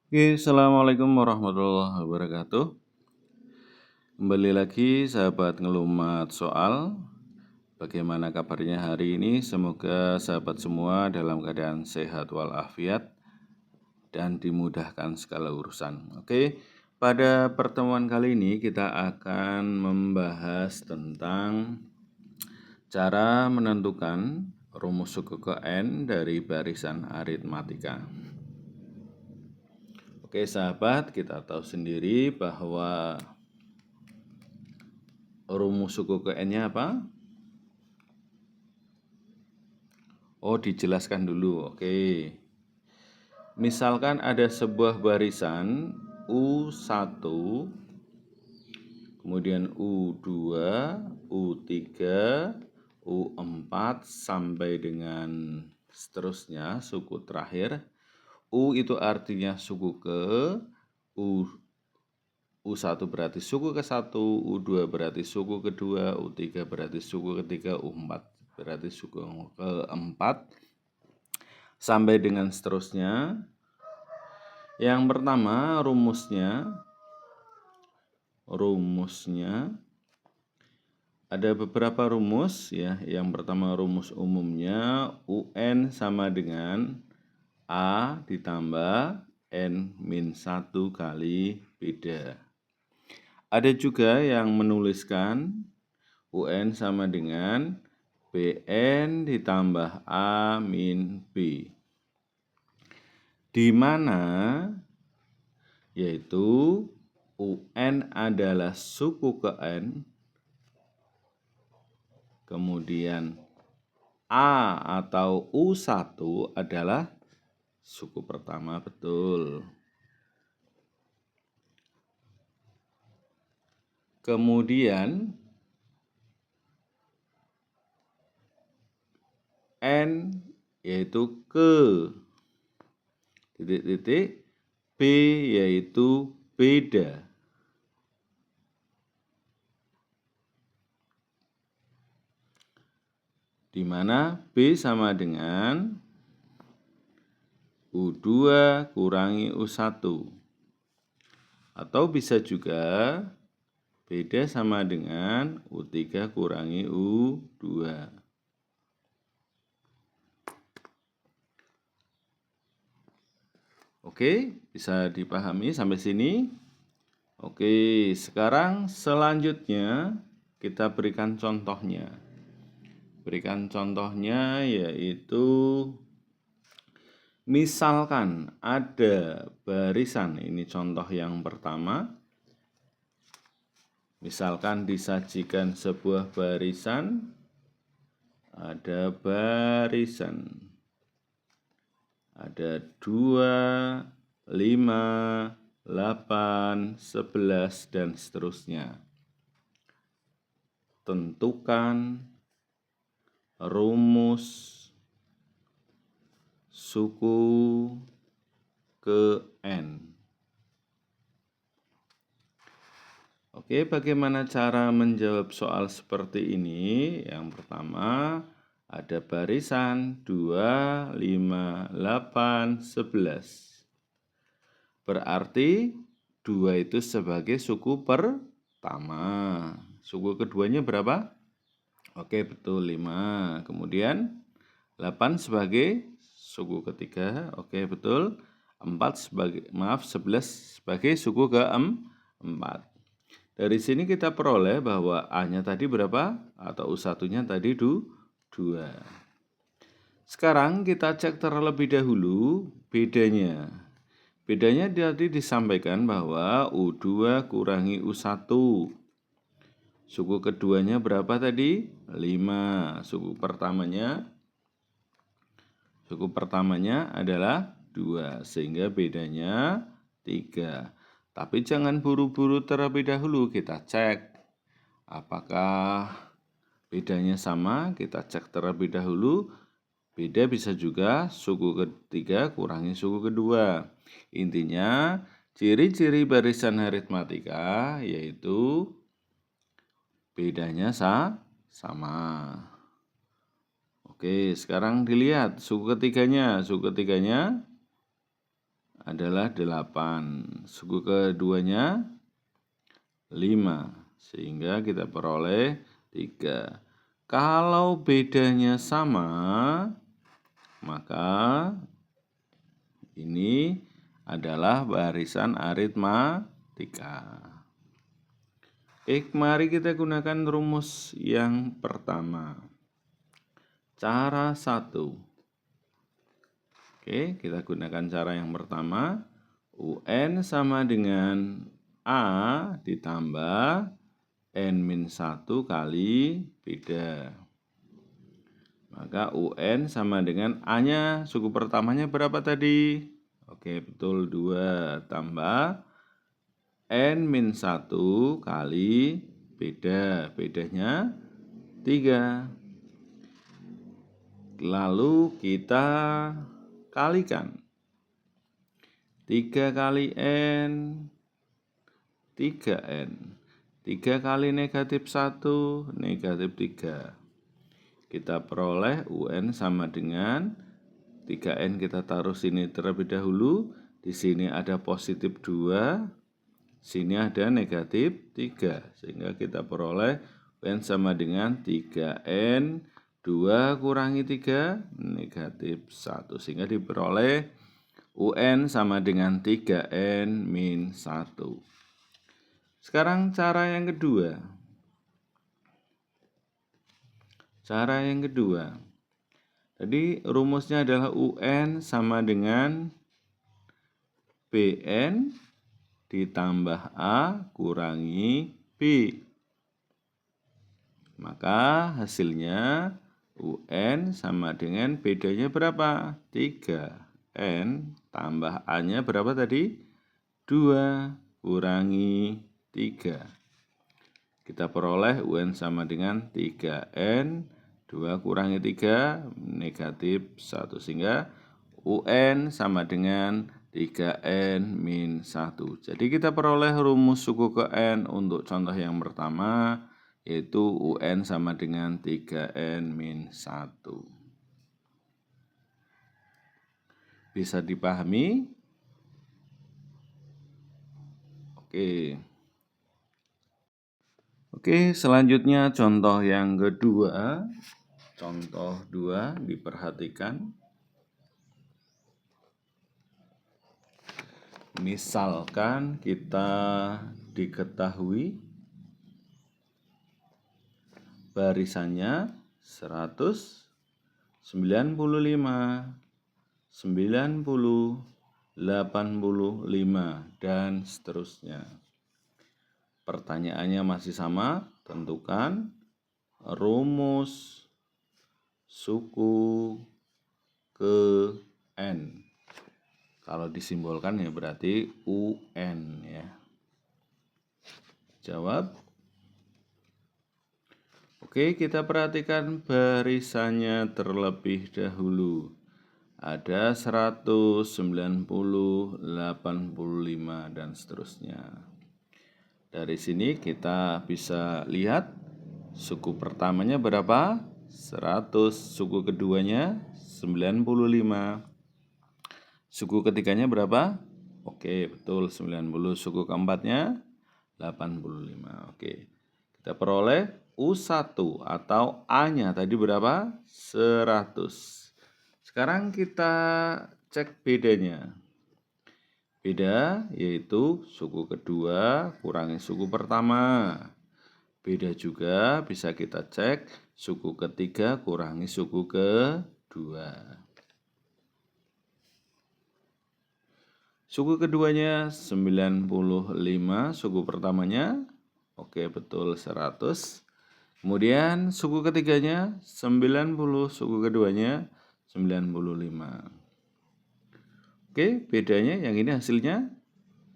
Oke, Assalamualaikum warahmatullahi wabarakatuh. Kembali lagi sahabat ngelumat soal. Bagaimana kabarnya hari ini? Semoga sahabat semua dalam keadaan sehat walafiat dan dimudahkan segala urusan. Oke, pada pertemuan kali ini kita akan membahas tentang cara menentukan rumus suku ke N dari barisan aritmatika. Oke sahabat, kita tahu sendiri bahwa rumus suku ke N-nya apa? Oh, dijelaskan dulu. Oke. Misalkan ada sebuah barisan U1, kemudian U2, U3, U4 sampai dengan seterusnya suku terakhir. U itu artinya suku ke, U U1 berarti suku ke-1, U2 berarti suku kedua, U3 berarti suku ketiga, U4 berarti suku keempat, sampai dengan seterusnya. Yang pertama rumusnya ada beberapa rumus ya. Yang pertama rumus umumnya UN sama dengan A ditambah N-1 kali beda. Ada juga yang menuliskan UN sama dengan BN ditambah A min B. Di mana yaitu UN adalah suku ke N, kemudian A atau U1 adalah suku pertama, betul. Kemudian N yaitu ke, titik-titik, B yaitu beda. Di mana B sama dengan U2 kurangi U1. Atau bisa juga beda sama dengan U3 kurangi U2. Oke, bisa dipahami sampai sini? Oke, sekarang selanjutnya kita berikan contohnya. Berikan contohnya yaitu misalkan ada barisan, ini contoh yang pertama. Misalkan disajikan sebuah barisan, ada barisan. Ada 2, 5, 8, 11, dan seterusnya. Tentukan rumus suku ke N. Oke, bagaimana cara menjawab soal seperti ini? Yang pertama, ada barisan 2, 5, 8, 11. Berarti 2 itu sebagai suku pertama. Suku keduanya berapa? Oke, betul 5. Kemudian 8 sebagai suku ketiga. Oke, betul. 11 sebagai suku keempat. Dari sini kita peroleh bahwa A-nya tadi berapa? Atau U1-nya tadi 2. Sekarang kita cek terlebih dahulu bedanya. Bedanya tadi disampaikan bahwa U2 kurangi U1. Suku keduanya berapa tadi? 5. Suku pertamanya adalah 2, sehingga bedanya 3. Tapi jangan buru-buru terlebih dahulu, kita cek apakah bedanya sama. Kita cek terlebih dahulu. Beda bisa juga suku ketiga kurangi suku kedua. Intinya ciri-ciri barisan aritmatika yaitu bedanya sama. Oke, sekarang dilihat suku ketiganya. Suku ketiganya adalah 8. Suku keduanya 5. Sehingga kita peroleh 3. Kalau bedanya sama, maka ini adalah barisan aritmatika. Mari kita gunakan rumus yang pertama. Cara 1. Kita gunakan cara yang pertama. UN sama dengan A ditambah N-1 kali beda. Maka UN sama dengan A-nya, suku pertamanya berapa tadi? Betul, 2 tambah N-1 kali beda. Bedanya 3. Lalu kita kalikan. 3 kali N, 3N. 3 kali negatif 1, negatif 3. Kita peroleh UN sama dengan 3N kita taruh sini terlebih dahulu. Di sini ada positif 2, sini ada negatif 3. Sehingga kita peroleh UN sama dengan 3N, 2 kurangi 3, negatif 1. Sehingga diperoleh UN sama dengan 3N min 1. Sekarang cara yang kedua. Cara yang kedua. Tadi rumusnya adalah UN sama dengan BN ditambah A kurangi B. Maka hasilnya UN sama dengan bedanya berapa? 3N tambah A-nya berapa tadi? 2 kurangi 3. Kita peroleh UN sama dengan 3N, 2 kurangi 3, negatif 1. Sehingga UN sama dengan 3N min 1. Jadi kita peroleh rumus suku ke N untuk contoh yang pertama, yaitu UN sama dengan 3N min 1. Bisa dipahami? Oke, selanjutnya contoh yang kedua. Contoh 2 diperhatikan. Misalkan kita diketahui barisannya 100, 95, 90, 85, dan seterusnya. Pertanyaannya masih sama, tentukan rumus suku ke N. Kalau disimbolkan ya berarti UN ya. Jawab. Oke, kita perhatikan barisannya terlebih dahulu. Ada 100, 90, 85, dan seterusnya. Dari sini kita bisa lihat suku pertamanya berapa? 100, suku keduanya 95. Suku ketiganya berapa? Betul, 90. Suku keempatnya 85. Kita peroleh U1 atau A-nya tadi berapa? 100. Sekarang kita cek bedanya. Beda yaitu suku kedua kurangi suku pertama. Beda juga bisa kita cek suku ketiga kurangi suku kedua. Suku keduanya 95, suku pertamanya betul 100. Kemudian suku ketiganya 90, suku keduanya 95. Bedanya yang ini hasilnya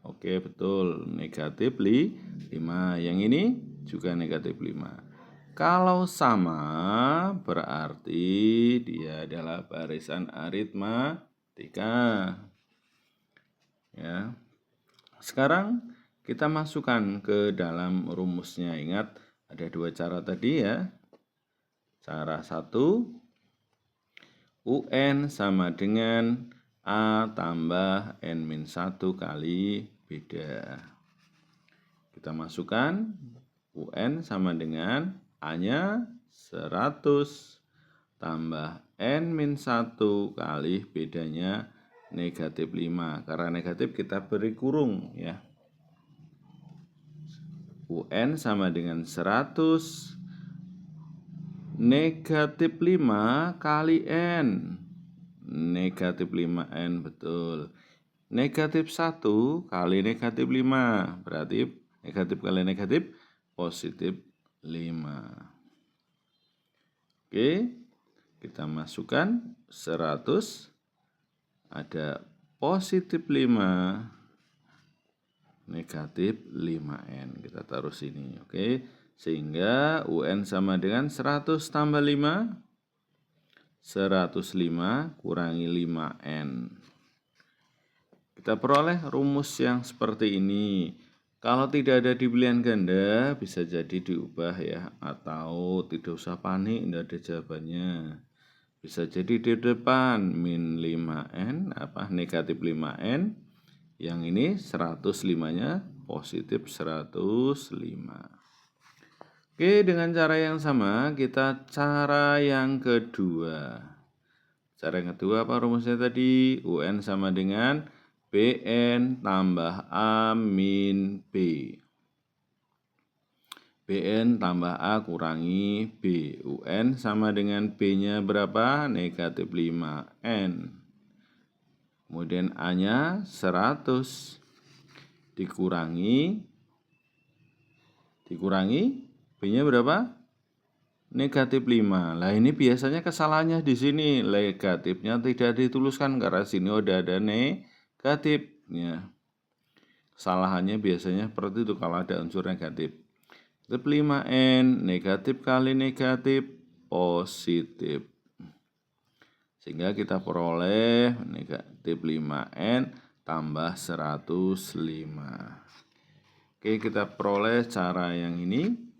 betul, negatif 5. Yang ini juga negatif 5. Kalau sama berarti dia adalah barisan aritmatika. Ya. Sekarang kita masukkan ke dalam rumusnya. Ingat ada 2 cara tadi ya. Cara 1, UN sama dengan A tambah N-1 kali beda. Kita masukkan UN sama dengan A-nya 100 tambah N-1 kali bedanya negatif 5. Karena negatif kita beri kurung ya. UN sama dengan 100 negatif 5 kali N. Negatif 5N, betul. Negatif 1 kali negatif 5. Berarti negatif kali negatif positif 5. Oke, kita masukkan 100. Ada positif 5, negatif 5N. Kita taruh sini, oke. Sehingga UN sama dengan 100 tambah 5, 105 kurangi 5N. Kita peroleh rumus yang seperti ini. Kalau tidak ada di pilihan ganda, bisa jadi diubah ya. Atau tidak usah panik, tidak ada jawabannya. Bisa jadi di depan min 5N, negatif 5N. Yang ini 105-nya positif 105. Oke, dengan cara yang sama, kita cara yang kedua. Cara yang kedua apa rumusnya tadi? UN sama dengan BN tambah A min B. BN tambah A kurangi B. UN sama dengan B-nya berapa? Negatif 5N. Kemudian A-nya 100 dikurangi B-nya berapa? Negatif 5. Lah ini biasanya kesalahannya di sini. Negatifnya tidak dituliskan karena sini udah ada negatifnya. Kesalahannya biasanya seperti itu kalau ada unsur negatif. Negatif 5N, negatif kali negatif, positif. Sehingga kita peroleh negatif 5N tambah 105. Oke, kita peroleh cara yang ini.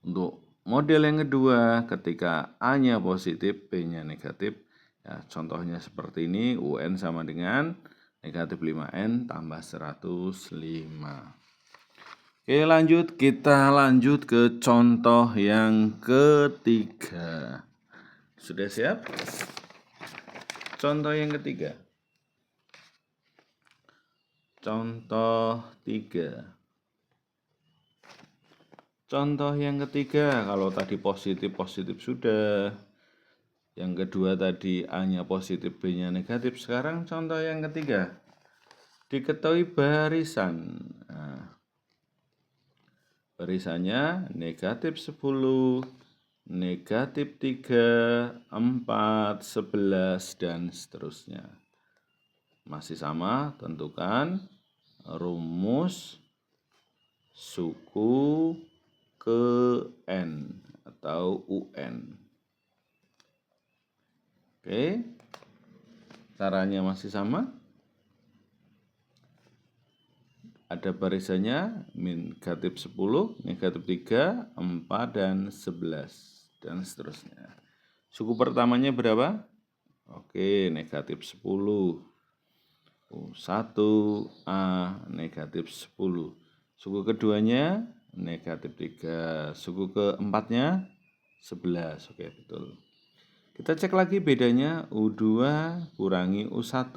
Untuk model yang kedua, ketika A-nya positif, B-nya negatif. Ya, contohnya seperti ini, UN sama dengan negatif 5N tambah 105. Oke, kita lanjut ke contoh yang ketiga. Sudah siap? Contoh yang ketiga. Contoh 3. Contoh yang ketiga, kalau tadi positif sudah. Yang kedua tadi A-nya positif, B-nya negatif. Sekarang contoh yang ketiga. Diketahui barisan. Nah, barisannya negatif 10, negatif 3, 4, 11, dan seterusnya. Masih sama, tentukan rumus suku ke N atau UN. Oke, caranya masih sama. Ada barisannya negatif 10, negatif 3, 4, dan 11, dan seterusnya. Suku pertamanya berapa? Oke, negatif 10. 1A negatif 10. Suku keduanya negatif 3. Suku keempatnya 11. Oke, betul. Kita cek lagi bedanya U2 kurangi U1.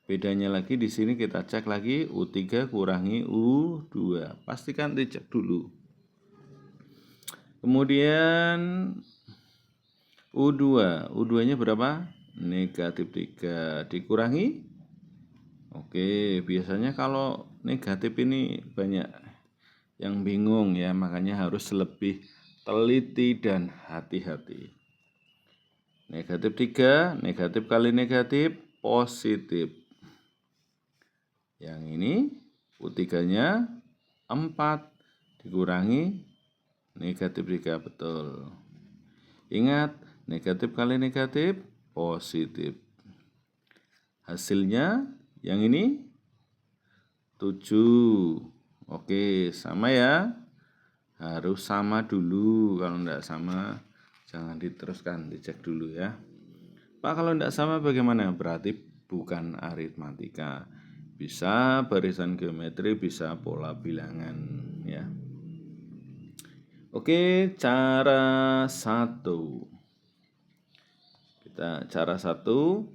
Bedanya lagi di sini kita cek lagi U3 kurangi U2. Pastikan dicek dulu. Kemudian U2. U2-nya berapa? Negatif 3 dikurangi. Oke, biasanya kalau negatif ini banyak yang bingung ya, makanya harus lebih teliti dan hati-hati. Negatif 3, negatif kali negatif, positif. Yang ini U3-nya 4 dikurangi negatif 3, betul. Ingat, negatif kali negatif, positif. Hasilnya yang ini 7. Oke, sama ya. Harus sama dulu. Kalau enggak sama, jangan diteruskan, dicek dulu ya. Pak, kalau tidak sama bagaimana? Berarti bukan aritmatika. Bisa barisan geometri, bisa pola bilangan ya. Oke, cara satu. Cara satu,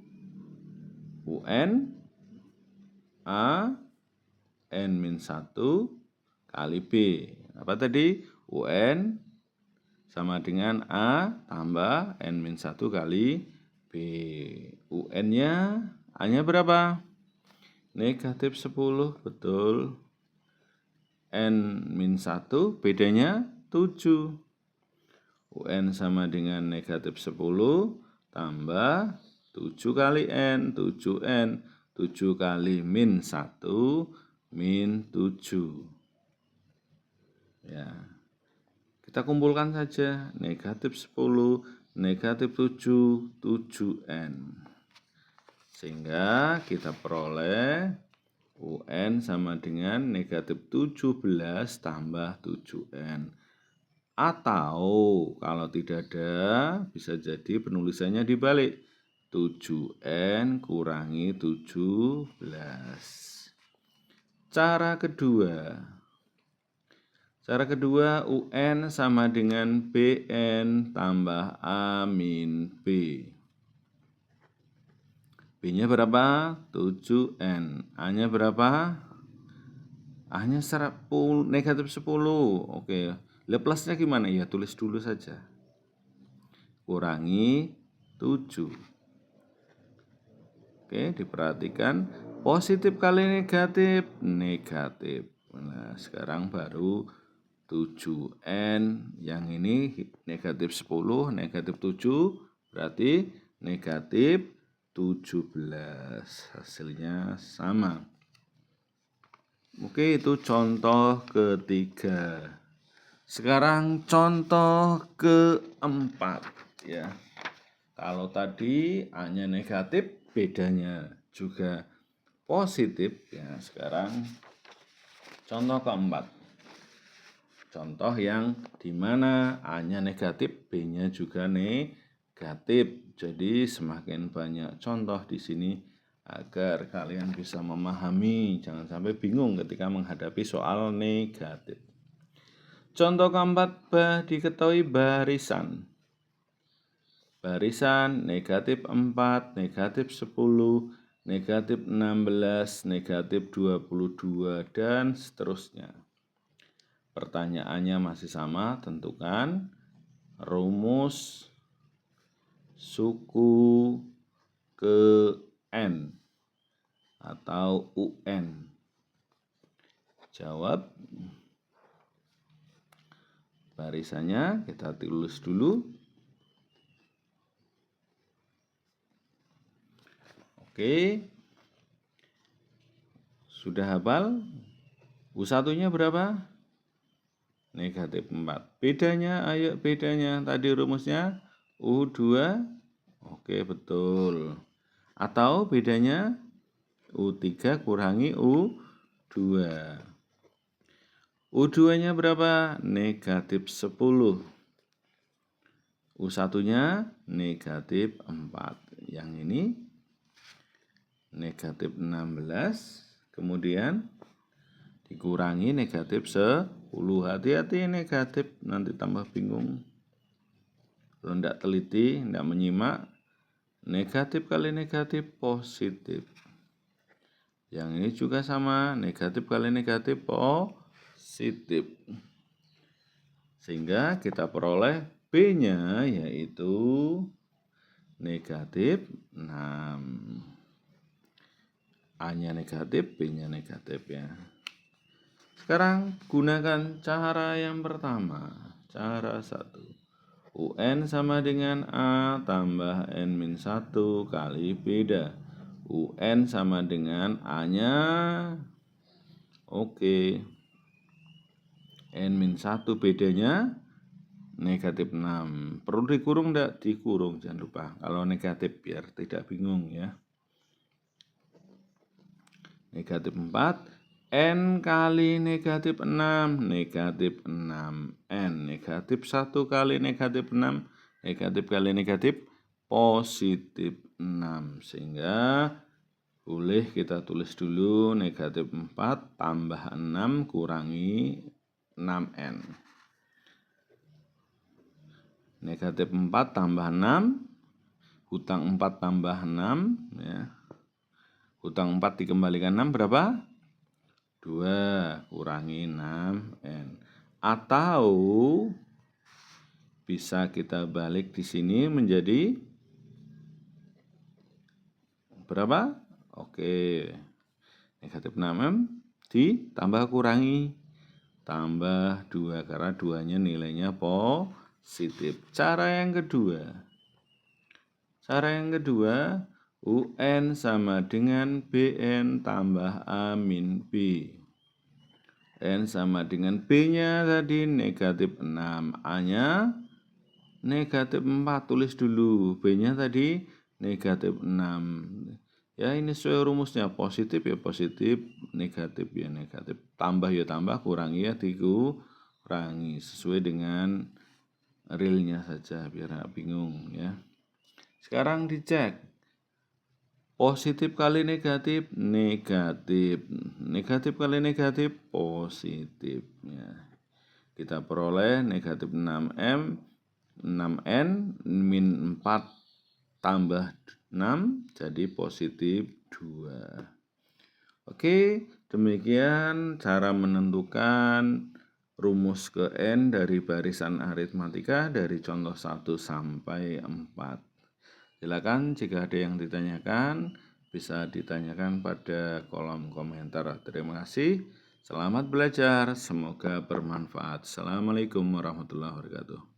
UN A N-1 kali B. Apa tadi? UN sama dengan A tambah N-1 kali B. UN-nya, A-nya berapa? Negatif 10, betul. N-1, bedanya 7. UN sama dengan negatif 10 tambah 7 kali N, 7N. 7 kali min 1, min 7. Ya. Kita kumpulkan saja. Negatif 10, negatif 7, 7N. Sehingga kita peroleh UN sama dengan negatif 17 tambah 7N. Atau kalau tidak ada, bisa jadi penulisannya dibalik. 7N kurangi 17. Cara kedua. Cara kedua, UN sama dengan BN tambah A min B. B-nya berapa? 7N. A-nya berapa? A-nya negatif 10. Oke. Lah plusnya gimana? Ya tulis dulu saja. Kurangi 7. Oke, diperhatikan. Positif kali negatif, negatif. Nah, sekarang baru 7N. Yang ini negatif 10, negatif 7. Berarti negatif 17. Hasilnya sama. Oke, itu contoh ketiga. Sekarang contoh keempat ya. Kalau tadi A-nya negatif, bedanya juga positif ya. Sekarang contoh keempat. Contoh yang dimana A-nya negatif, B-nya juga negatif. Jadi semakin banyak contoh di sini agar kalian bisa memahami. Jangan sampai bingung ketika menghadapi soal negatif. Contoh keempat, diketahui barisan. Barisan negatif 4, negatif 10, negatif 16, negatif 22, dan seterusnya. Pertanyaannya masih sama, tentukan rumus suku ke N atau UN. Jawab. Barisannya kita tulis dulu. Oke. Sudah hafal? U1-nya berapa? Negatif 4. Bedanya, ayo bedanya. Tadi rumusnya U2. Oke, betul. Atau bedanya U3 kurangi U2. U2-nya berapa? Negatif 10. U1-nya negatif 4. Yang ini negatif 16. Kemudian dikurangi negatif 10. Hati-hati negatif, nanti tambah bingung. Kalau tidak teliti, tidak menyimak, negatif kali negatif positif. Yang ini juga sama, negatif kali negatif positif. Sehingga kita peroleh B-nya yaitu negatif 6. A-nya negatif, B-nya negatif ya. Sekarang gunakan cara yang pertama. Cara 1. UN sama dengan A tambah N-1 kali beda. UN sama dengan A-nya. Oke. N-1 bedanya negatif 6. Perlu dikurung enggak? Dikurung, jangan lupa. Kalau negatif biar tidak bingung ya. Negatif 4. N kali negatif 6, negatif 6. N negatif 1 kali negatif 6, negatif kali negatif positif 6. Sehingga boleh kita tulis dulu negatif 4 tambah 6 kurangi 6N. Negatif 4 tambah 6, hutang 4 tambah 6, ya. Hutang 4 dikembalikan 6 berapa? 2 kurangi 6N. Atau bisa kita balik di sini menjadi berapa? Oke. Negatif 6M ditambah kurangi. Tambah 2 karena 2-nya nilainya positif. Cara yang kedua. UN sama dengan BN tambah A min B. N sama dengan B-nya tadi negatif 6. A-nya negatif 4. Tulis dulu. B-nya tadi negatif 6. Ya ini sesuai rumusnya. Positif ya positif, negatif ya negatif. Tambah ya tambah, kurangi ya dikurangi. Sesuai dengan realnya saja biar nggak bingung ya. Sekarang dicek. Positif kali negatif, negatif. Negatif kali negatif, positif. Ya. Kita peroleh negatif 6M, 6N, min 4 tambah 6, jadi positif 2. Oke, demikian cara menentukan rumus ke N dari barisan aritmatika dari contoh 1 sampai 4. Silakan jika ada yang ditanyakan, bisa ditanyakan pada kolom komentar. Terima kasih. Selamat belajar, semoga bermanfaat. Assalamualaikum warahmatullahi wabarakatuh.